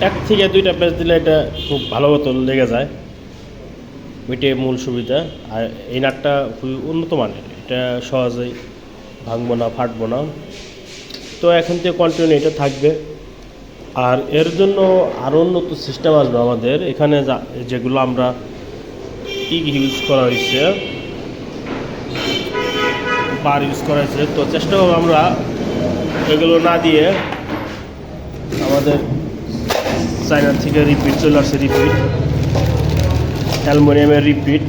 এক থেকে দুইটা প্যাচ দিলে এটা খুব ভালো মতো লেগে যায়, ওইটাই মূল সুবিধা। আর এই নাটটা খুবই উন্নত মানের, এটা সহজেই ভাঙবো না, ফাটবো না। তো এখন থেকে কন্টিনিউ এটা থাকবে। আর এর জন্য আরও উন্নত সিস্টেম আসবে আমাদের এখানে, যেগুলো আমরা ইউজ করা হয়েছে, বার ইউজ করা হয়েছে, তো চেষ্টা করবো আমরা এগুলো না দিয়ে। আমাদের চায়না থেকে রিপিট চলে আসছে, রিপিট অ্যালুমিনিয়ামের রিপিট।